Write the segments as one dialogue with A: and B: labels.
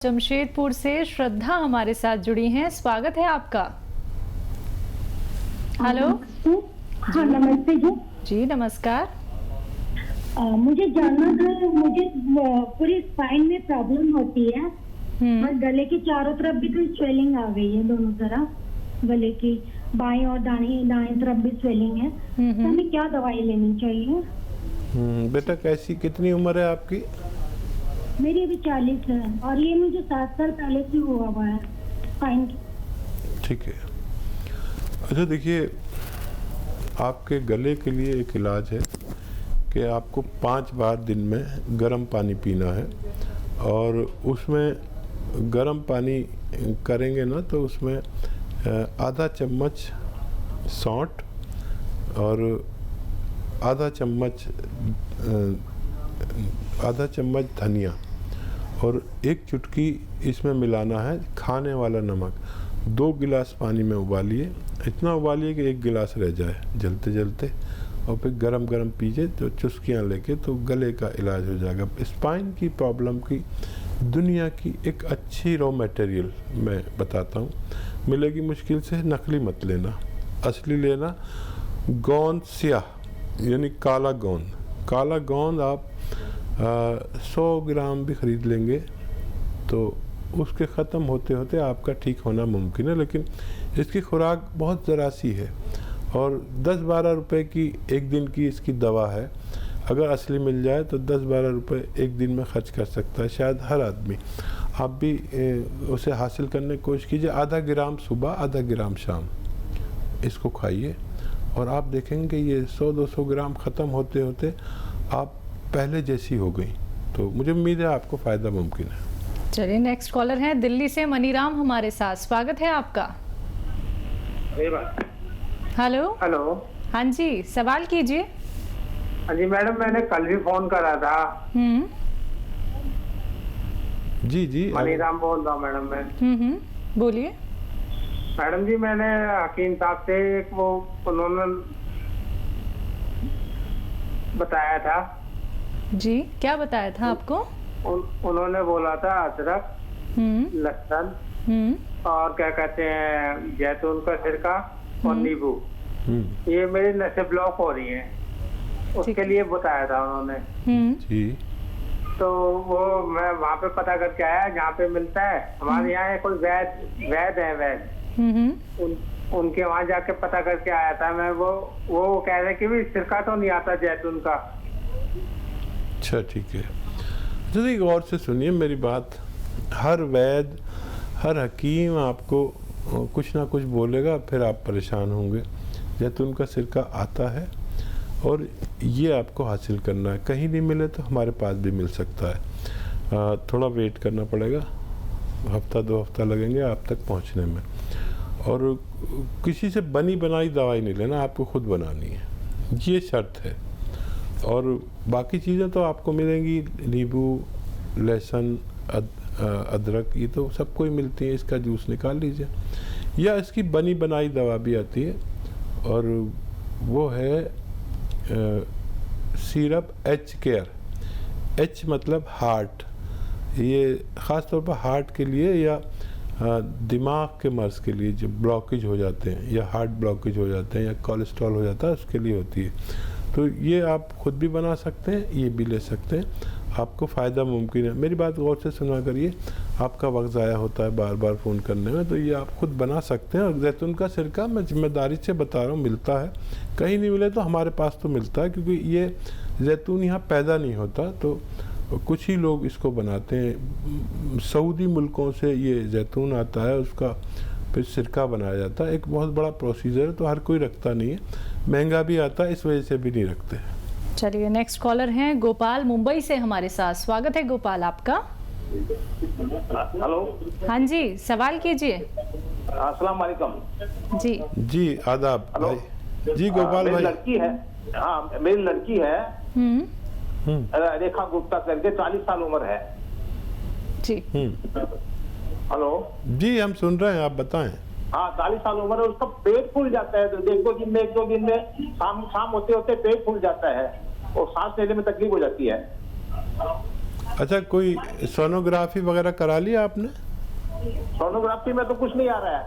A: जमशेदपुर से श्रद्धा हमारे साथ जुड़ी हैं। स्वागत है आपका। हेलो।
B: हाँ नमस्ते जी।
A: जी नमस्कार।
B: मुझे जानना था, मुझे पूरी स्पाइन में प्रॉब्लम होती है और गले के चारों तरफ भी तो स्वेलिंग आ गई है, दोनों तरफ गले की बाएं और दाएं तरफ भी स्वेलिंग है। तो हमें क्या दवाई लेनी चाहिए?
C: बेटा कैसी कितनी उम्र है आपकी?
B: मेरी अभी 40 है और ये मुझे 7 साल पहले से हुआ है स्पाइन।
C: ठीक है। अच्छा देखिए, आपके गले के लिए एक इलाज है कि आपको 5 बार दिन में गर्म पानी पीना है और उसमें गर्म पानी करेंगे ना तो उसमें आधा चम्मच सौंठ और आधा चम्मच धनिया और एक चुटकी इसमें मिलाना है खाने वाला नमक। 2 गिलास पानी में उबालिए, इतना उबालिए कि 1 गिलास रह जाए जलते जलते, और फिर गरम गरम पीजिए तो चुस्कियाँ लेके तो गले का इलाज हो जाएगा। स्पाइन की प्रॉब्लम की दुनिया की एक अच्छी रॉ मटेरियल मैं बताता हूँ, मिलेगी मुश्किल से, नकली मत लेना, असली लेना। गोंद स्याह यानी काला गोंद, काला गोंद आप 100 ग्राम भी ख़रीद लेंगे तो उसके ख़त्म होते होते आपका ठीक होना मुमकिन है, लेकिन इसकी खुराक बहुत ज़रा सी है और 10-12 रुपए की एक दिन की इसकी दवा है। अगर असली मिल जाए तो 10-12 रुपए एक दिन में खर्च कर सकता है शायद हर आदमी। आप भी उसे हासिल करने की कोशिश कीजिए। आधा ग्राम सुबह, आधा ग्राम शाम इसको खाइए और आप देखेंगे ये 100-200 ग्राम ख़त्म होते होते आप पहले जैसी हो गई। तो मुझे उम्मीद है आपको फ़ायदा मुमकिन है।
A: चलिए नेक्स्ट कॉलर है दिल्ली से मनीराम हमारे साथ। स्वागत है आपका। हेलो।
D: हेलो।
A: हाँ जी, सवाल कीजिए।
D: हाँ जी मैडम, मैंने कल भी फोन करा था।
C: जी जी
D: मनीराम बोल रहा हूँ मैडम मैं।
A: बोलिए।
D: मैडम जी, मैंने हकीम साहब से एक वो उन्होंने बताया था।
A: जी क्या बताया था आपको?
D: उन्होंने बोला था अदरक, लहसुन और क्या कहते हैं जैतून का सिरका और नींबू, ये मेरी नसें ब्लॉक हो रही हैं, उसके लिए बताया था उन्होंने।
C: जी
D: तो वो मैं वहाँ पे पता करके आया जहाँ पे मिलता है। हमारे यहाँ कोई वैद है वैद, उनके वहाँ जाके पता करके आया था मैं। वो कह रहे कि भी सिरका तो नहीं आता जैतून का।
C: अच्छा ठीक है। जल्दी गौर से सुनिए मेरी बात। हर वैद, हर हकीम आपको कुछ ना कुछ बोलेगा, फिर आप परेशान होंगे। जैतून का सिरका आता है और ये आपको हासिल करना है। कहीं नहीं मिले तो हमारे पास भी मिल सकता है। थोड़ा वेट करना पड़ेगा, हफ्ता 2 हफ्ता लगेंगे आप तक पहुंचने में। और किसी से बनी बनाई दवाई नहीं लेना, आपको खुद बनानी है, ये शर्त है। और बाकी चीज़ें तो आपको मिलेंगी, नींबू, लहसुन, अदरक, ये तो सबको ही मिलती है। इसका जूस निकाल लीजिए, या इसकी बनी बनाई दवा भी आती है और वो है सिरप एच केयर। एच मतलब हार्ट, ये ख़ास तौर पर हार्ट के लिए या दिमाग के मर्ज़ के लिए जो ब्लॉकेज हो जाते हैं या हार्ट ब्लॉकेज हो जाते हैं या कोलेस्ट्रॉल हो जाता है, उसके लिए होती है। तो ये आप खुद भी बना सकते हैं, ये भी ले सकते हैं, आपको फ़ायदा मुमकिन है। मेरी बात गौर से सुना करिए, आपका वक्त ज़ाया होता है बार बार फ़ोन करने में, तो ये आप खुद बना सकते हैं। और जैतून का सिरका मैं जिम्मेदारी से बता रहा हूँ, मिलता है। कहीं नहीं मिले तो हमारे पास तो मिलता है, क्योंकि ये जैतून यहाँ पैदा नहीं होता, तो कुछ ही लोग इसको बनाते हैं। सऊदी मुल्कों से ये जैतून आता है, उसका फिर सिरका बनाया जाता है। एक बहुत बड़ा प्रोसीजर है, तो हर कोई रखता नहीं है, महंगा भी आता है, इस वजह से भी नहीं रखते।
A: चलिए नेक्स्ट कॉलर हैं गोपाल मुंबई से हमारे साथ। स्वागत है गोपाल आपका।
E: हेलो।
A: हाँ जी, सवाल कीजिए।
E: अस्सलाम वालेकुम।
C: जी आदाब भाई। जी गोपाल भाई।
E: लड़की है, हाँ मेरी लड़की है रेखा गुप्ता करके, 40 साल उम्र है
A: जी।
E: हेलो जी,
C: हम सुन रहे हैं, आप बताएं।
E: हाँ 40 साल उम्र है, उसका पेट फूल जाता है। तो एक दो दिन में शाम होते होते पेट फूल जाता है और सांस लेने में तकलीफ हो जाती है।
C: अच्छा, कोई सोनोग्राफी वगैरह करा लिया आपने?
E: सोनोग्राफी में तो कुछ नहीं आ रहा है।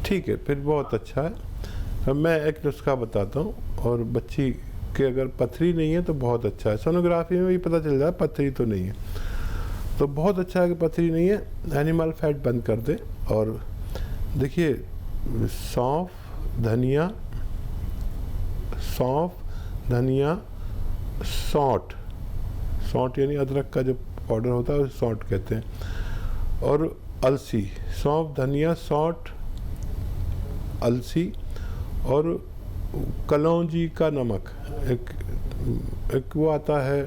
C: ठीक है, फिर बहुत अच्छा है। अब मैं एक नुस्खा बताता हूँ, और बच्ची के अगर पथरी नहीं है तो बहुत अच्छा है। सोनोग्राफी में भी पता चल जाए पथरी तो नहीं है, तो बहुत अच्छा है कि पथरी नहीं है। एनिमल फैट बंद कर दे, और देखिए सौंफ धनिया, सौंठ यानी अदरक का जो पाउडर होता है उसे सौंठ कहते हैं, और अलसी, सौंफ धनिया सौंठ अलसी, और कलौंजी का नमक, एक वो आता है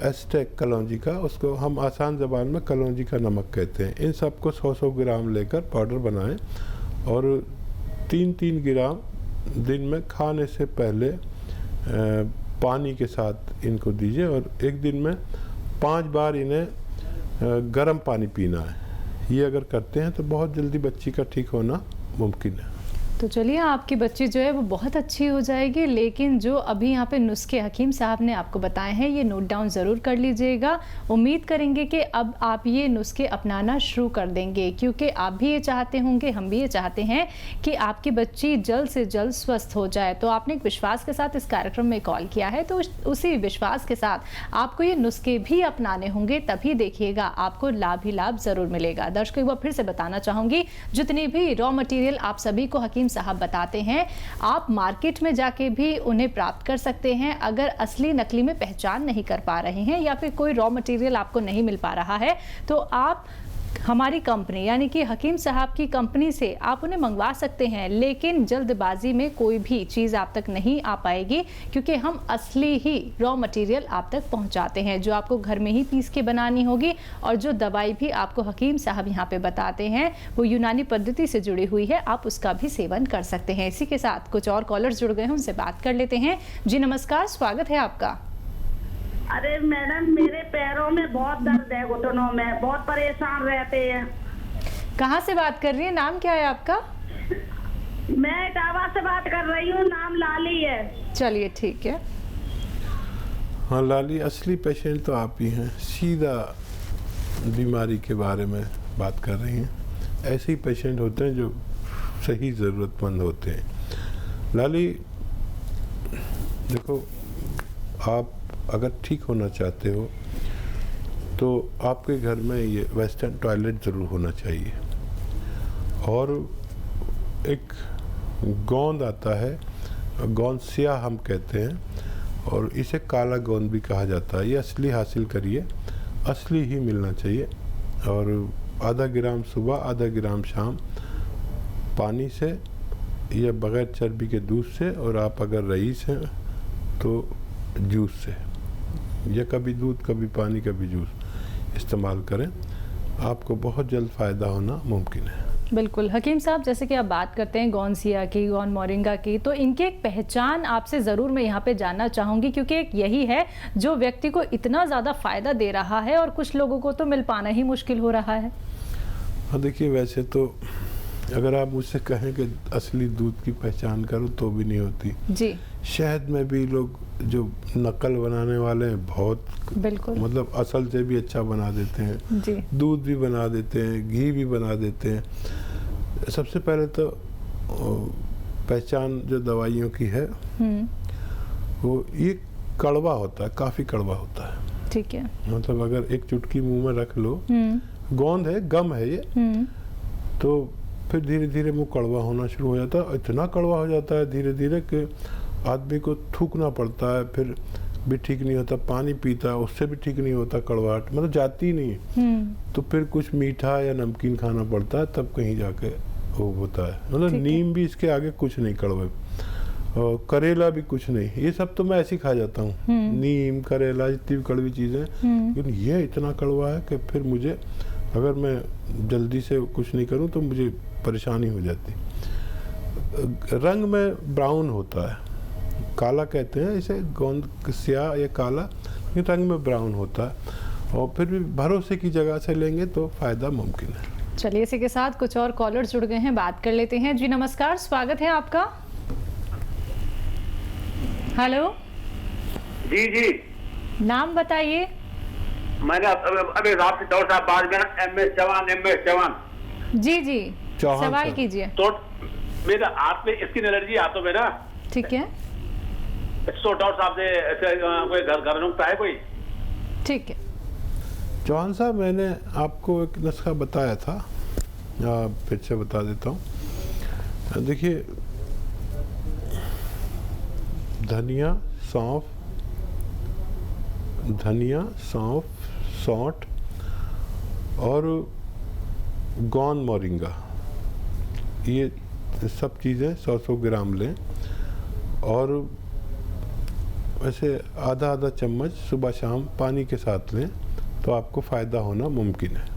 C: एस्टेक कलौंजी का, उसको हम आसान ज़बान में कलौंजी का नमक कहते हैं। इन सबको 100-100 ग्राम लेकर पाउडर बनाएं, और 3-3 ग्राम दिन में खाने से पहले पानी के साथ इनको दीजिए, और एक दिन में 5 बार इन्हें गर्म पानी पीना है। ये अगर करते हैं तो बहुत जल्दी बच्ची का ठीक होना मुमकिन है।
A: तो चलिए, आपकी बच्ची जो है वो बहुत अच्छी हो जाएगी। लेकिन जो अभी यहाँ पे नुस्खे हकीम साहब ने आपको बताए हैं, ये नोट डाउन ज़रूर कर लीजिएगा। उम्मीद करेंगे कि अब आप ये नुस्खे अपनाना शुरू कर देंगे, क्योंकि आप भी ये चाहते होंगे, हम भी ये चाहते हैं कि आपकी बच्ची जल्द से जल्द स्वस्थ हो जाए। तो आपने एक विश्वास के साथ इस कार्यक्रम में कॉल किया है, तो उसी विश्वास के साथ आपको ये नुस्खे भी अपनाने होंगे, तभी देखिएगा आपको लाभ ही लाभ ज़रूर मिलेगा। दर्शकों, एक बार फिर से बताना चाहूँगी, जितनी भी रॉ मटीरियल आप सभी को हकीम साहब बताते हैं, आप मार्केट में जाके भी उन्हें प्राप्त कर सकते हैं। अगर असली नकली में पहचान नहीं कर पा रहे हैं, या फिर कोई रॉ मटेरियल आपको नहीं मिल पा रहा है, तो आप हमारी कंपनी यानी कि हकीम साहब की कंपनी से आप उन्हें मंगवा सकते हैं। लेकिन जल्दबाजी में कोई भी चीज़ आप तक नहीं आ पाएगी, क्योंकि हम असली ही रॉ मटेरियल आप तक पहुंचाते हैं, जो आपको घर में ही पीस के बनानी होगी। और जो दवाई भी आपको हकीम साहब यहाँ पे बताते हैं, वो यूनानी पद्धति से जुड़ी हुई है, आप उसका भी सेवन कर सकते हैं। इसी के साथ कुछ और कॉलर्स जुड़ गए हैं, उनसे बात कर लेते हैं। जी नमस्कार, स्वागत है आपका।
F: अरे मैडम, मेरे पैरों में बहुत दर्द है, घुटनों में, बहुत परेशान रहते हैं।
A: कहाँ से बात कर रही है, नाम क्या है आपका?
F: मैं इटावा से बात कर रही हूँ, नाम लाली है।
A: चलिए ठीक है।
C: हाँ लाली, असली पेशेंट तो आप ही हैं, सीधा बीमारी के बारे में बात कर रही हैं। ऐसे ही पेशेंट होते हैं जो सही ज़रूरतमंद होते हैं। लाली देखो, आप अगर ठीक होना चाहते हो तो आपके घर में ये वेस्टर्न टॉयलेट ज़रूर होना चाहिए, और एक गोंद आता है, गोंद स्याह हम कहते हैं, और इसे काला गोंद भी कहा जाता है। ये असली हासिल करिए, असली ही मिलना चाहिए। और आधा ग्राम सुबह, आधा ग्राम शाम, पानी से या बग़ैर चर्बी के दूध से, और आप अगर रईस हैं तो जूस से, या कभी दूध कभी पानी कभी जूस इस्तेमाल करें, आपको बहुत जल्द फ़ायदा होना मुमकिन है।
A: बिल्कुल हकीम साहब, जैसे कि आप बात करते हैं गोंसिया की, गोन मोरिंगा की, तो इनकी एक पहचान आपसे ज़रूर मैं यहाँ पे जानना चाहूँगी, क्योंकि एक यही है जो व्यक्ति को इतना ज़्यादा फ़ायदा दे रहा है, और कुछ लोगों को तो मिल पाना ही मुश्किल हो रहा है।
C: हाँ देखिए, वैसे तो अगर आप मुझसे कहें कि असली दूध की पहचान करो तो भी नहीं होती
A: जी।
C: शहद में भी लोग जो नकल बनाने वाले हैं, बहुत
A: बिल्कुल,
C: मतलब असल से भी अच्छा बना देते हैं
A: जी।
C: दूध भी बना देते हैं, घी भी बना देते हैं। सबसे पहले तो पहचान जो दवाइयों की है वो ये कड़वा होता है, काफ़ी कड़वा होता है।
A: ठीक है।
C: मतलब अगर एक चुटकी मुंह में रख लो, गोंद है, गम है ये, तो फिर धीरे धीरे मुंह कड़वा होना शुरू हो जाता है। इतना कड़वा हो जाता है धीरे धीरे कि आदमी को थूकना पड़ता है, फिर भी ठीक नहीं होता। पानी पीता है, उससे भी ठीक नहीं होता, कड़वाहट मतलब जाती नहीं। तो फिर कुछ मीठा या नमकीन खाना पड़ता है, तब कहीं जाके वो होता है। मतलब नीम भी इसके आगे कुछ नहीं, कड़वे, और करेला भी कुछ नहीं। ये सब तो मैं ऐसे ही खा जाता हूँ, नीम, करेला, जितनी भी कड़वी चीज़ें, लेकिन ये इतना कड़वा है कि फिर मुझे, अगर मैं जल्दी से कुछ नहीं करूँ तो मुझे परेशानी हो जाती। रंग में ब्राउन होता है, काला कहते हैं इसे, गोंद स्याह या काला, ये रंग में ब्राउन होता है। और फिर भी भरोसे की जगह से लेंगे तो फ़ायदा मुमकिन है।
A: चलिए, इसी के साथ कुछ और कॉलर जुड़ गए हैं, बात कर लेते हैं। जी नमस्कार, स्वागत है आपका। हेलो
E: जी जी,
A: नाम बताइए।
E: मैंने अभी रात डॉक्टर साहब बाद में MS चौहान
A: जी जी
C: चौहान
A: सवाल
C: साहब।
A: कीजिए।
E: तो मेरे हाथ में स्किन एलर्जी हाथों में ना,
A: ठीक है
E: तो डॉक्टर साहब से ऐसे कोई घर नुस्खा है कोई?
A: ठीक है।
C: चौहान साहब, मैंने आपको एक नुस्खा बताया था, फिर से बता देता हूँ। देखिए, धनिया, सौंफ, सौंठ और गौन मोरिंगा, ये सब चीज़ें 100-100 ग्राम लें और वैसे आधा चम्मच सुबह शाम पानी के साथ लें तो आपको फ़ायदा होना मुमकिन है।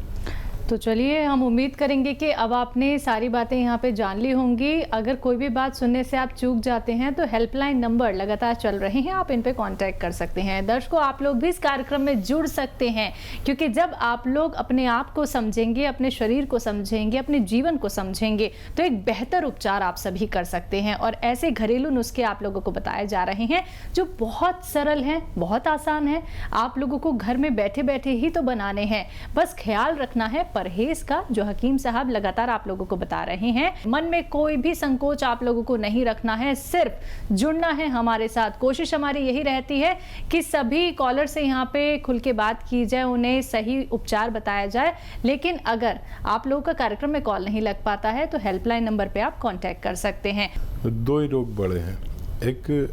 A: तो चलिए, हम उम्मीद करेंगे कि अब आपने सारी बातें यहाँ पे जान ली होंगी। अगर कोई भी बात सुनने से आप चूक जाते हैं तो हेल्पलाइन नंबर लगातार चल रहे हैं, आप इन पे कांटेक्ट कर सकते हैं। दर्शकों, आप लोग भी इस कार्यक्रम में जुड़ सकते हैं, क्योंकि जब आप लोग अपने आप को समझेंगे, अपने शरीर को समझेंगे, अपने जीवन को समझेंगे, तो एक बेहतर उपचार आप सभी कर सकते हैं। और ऐसे घरेलू नुस्खे आप लोगों को बताए जा रहे हैं जो बहुत सरल हैं, बहुत आसान है, आप लोगों को घर में बैठे बैठे ही तो बनाने हैं। बस ख्याल रखना है परहेज का, जो हकीम साहब लगातार आप लोगों को बता रहे हैं। मन में कोई भी संकोच आप लोगों को नहीं रखना है, सिर्फ जुड़ना है हमारे साथ। कोशिश हमारी यही रहती है कि सभी कॉलर से यहाँ पे खुल के बात की जाए, उन्हें सही उपचार बताया जाए। लेकिन अगर आप लोगों का कार्यक्रम में कॉल नहीं लग पाता है तो हेल्पलाइन नंबर पे आप कांटेक्ट कर सकते हैं।
C: दो ही रोग बड़े हैं, एक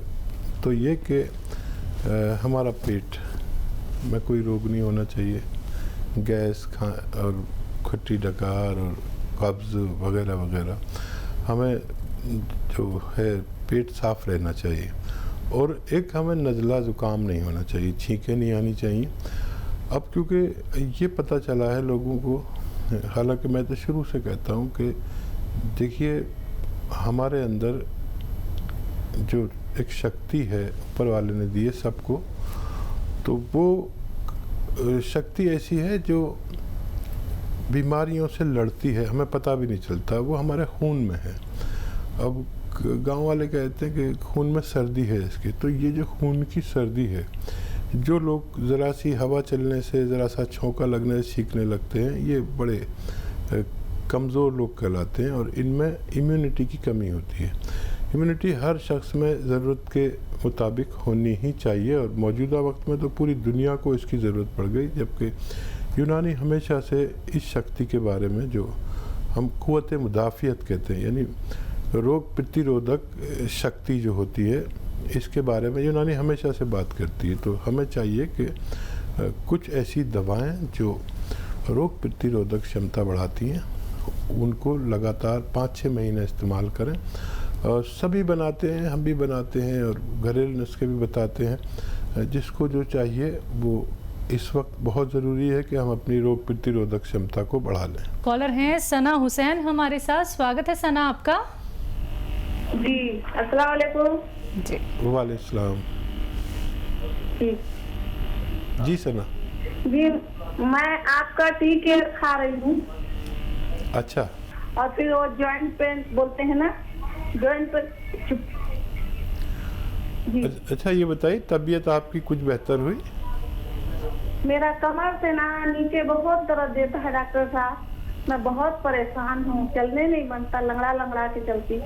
C: तो ये कि हमारा पेट में कोई रोग नहीं होना चाहिए, गैस और खट्टी डकार और कब्ज़ वगैरह वगैरह, हमें जो है पेट साफ रहना चाहिए। और एक हमें नज़ला ज़ुकाम नहीं होना चाहिए, छींकें नहीं आनी चाहिए। अब क्योंकि ये पता चला है लोगों को, हालांकि मैं तो शुरू से कहता हूँ कि देखिए, हमारे अंदर जो एक शक्ति है ऊपर वाले ने दी है सबको, तो वो शक्ति ऐसी है जो बीमारियों से लड़ती है, हमें पता भी नहीं चलता, वो हमारे खून में है। अब गांव वाले कहते हैं कि खून में सर्दी है इसकी, तो ये जो खून की सर्दी है, जो लोग ज़रा सी हवा चलने से, ज़रा सा छौंका लगने से छींकने लगते हैं, ये बड़े कमज़ोर लोग कहलाते हैं और इनमें इम्यूनिटी की कमी होती है। इम्यूनिटी हर शख्स में ज़रूरत के मुताबिक होनी ही चाहिए और मौजूदा वक्त में तो पूरी दुनिया को इसकी ज़रूरत पड़ गई, जबकि यूनानी हमेशा से इस शक्ति के बारे में, जो हम क़ुव्वत मुदाफ़ियत कहते हैं, यानी रोग प्रतिरोधक शक्ति जो होती है, इसके बारे में यूनानी हमेशा से बात करती है। तो हमें चाहिए कि कुछ ऐसी दवाएं जो रोग प्रतिरोधक क्षमता बढ़ाती हैं, उनको लगातार 5-6 महीने इस्तेमाल करें। और सभी बनाते हैं, हम भी बनाते हैं और घरेलू नुस्खे भी बताते हैं। जिसको जो चाहिए वो, इस वक्त बहुत ज़रूरी है कि हम अपनी रोग प्रतिरोधक क्षमता को बढ़ा लें।
A: कॉलर हैं सना हुसैन हमारे साथ, स्वागत है सना आपका।
F: जी अस्सलाम वालेकुम।
A: जी
C: वालेकुम सलाम। जी सना
F: जी, मैं आपका टी केयर खा रही हूँ।
C: अच्छा,
F: और फिर वो जॉइंट पेन बोलते हैं ना, जॉइंट पेन। जी
C: अच्छा, ये बताइए तबीयत आपकी कुछ बेहतर हुई?
F: मेरा कमर से ना नीचे बहुत दर्द देता है डॉक्टर साहब, मैं बहुत परेशान हूँ, चलने नहीं बनता, लंगड़ा लंगड़ा के चलती।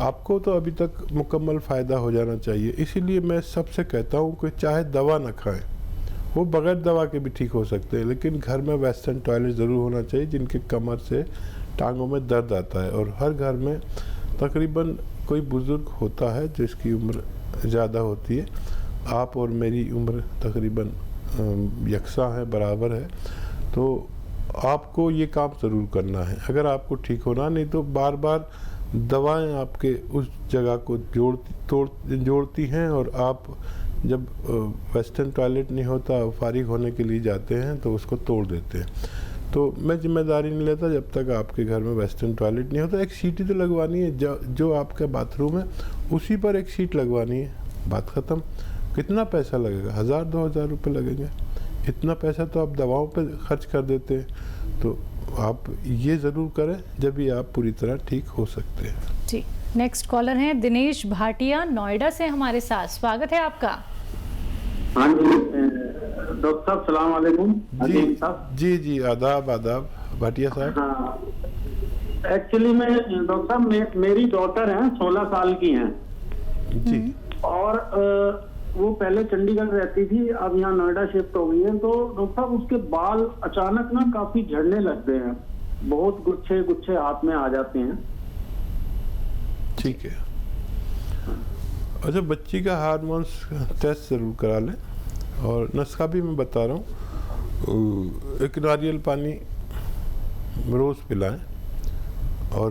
C: आपको तो अभी तक मुकम्मल फ़ायदा हो जाना चाहिए, इसीलिए मैं सबसे कहता हूँ कि चाहे दवा ना खाएं, वो बगैर दवा के भी ठीक हो सकते हैं, लेकिन घर में वेस्टर्न टॉयलेट ज़रूर होना चाहिए जिनके कमर से टांगों में दर्द आता है। और हर घर में तकरीबन कोई बुज़ुर्ग होता है जिसकी उम्र ज़्यादा होती है। आप और मेरी उम्र तकरीबन यकसा है, बराबर है, तो आपको ये काम ज़रूर करना है अगर आपको ठीक होना। नहीं तो बार बार दवाएं आपके उस जगह को जोड़ती हैं और आप जब वेस्टर्न टॉयलेट नहीं होता, फारिग होने के लिए जाते हैं तो उसको तोड़ देते हैं। तो मैं जिम्मेदारी नहीं लेता जब तक आपके घर में वेस्टर्न टॉयलेट नहीं होता। एक सीटी तो लगवानी है, जो आपका बाथरूम है उसी पर एक सीट लगवानी है, बात ख़त्म। कितना पैसा लगेगा? 1000-2000 रुपये लगेंगे। इतना पैसा तो आप दवाओं पे खर्च कर देते हैं। तो आप ये ज़रूर करें जब भी आप पूरी तरह ठीक हो सकते हैं।
A: जी, नेक्स्ट कॉलर हैं दिनेश भाटिया नोएडा से हमारे साथ, स्वागत है आपका।
G: हाँ जी,
E: डॉक्टर साहब सलाम वालेकुम।
C: जी जी, आदाब आदाब भाटिया साहब।
E: हाँ, एक्चुअली मैं डॉक्टर साहब मेरी डॉटर है 16 साल की हैं
C: जी,
E: और वो पहले चंडीगढ़ रहती थी, अब यहाँ नोएडा शिफ्ट हो गई है। तो डॉक्टर साहब उसके बाल अचानक ना काफी झड़ने लग गए हैं, बहुत गुच्छे गुच्छे हाथ में आ जाते हैं।
C: ठीक है। अच्छा, बच्ची का हार्मोन्स टेस्ट ज़रूर करा लें, और नुस्खा भी मैं बता रहा हूँ। एक नारियल पानी रोज़ पिलाएं, और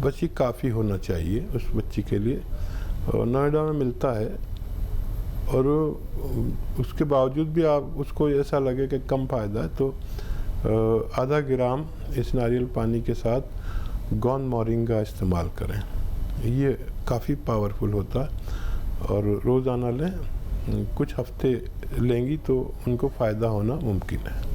C: बच्ची काफ़ी होना चाहिए उस बच्ची के लिए, और नोएडा में मिलता है। और उसके बावजूद भी आप उसको ऐसा लगे कि कम फ़ायदा है, तो आधा ग्राम इस नारियल पानी के साथ गौन मोरिंगा इस्तेमाल करें। ये काफ़ी पावरफुल होता है, और रोज़ाना लें। कुछ हफ्ते लेंगी तो उनको फ़ायदा होना मुमकिन है।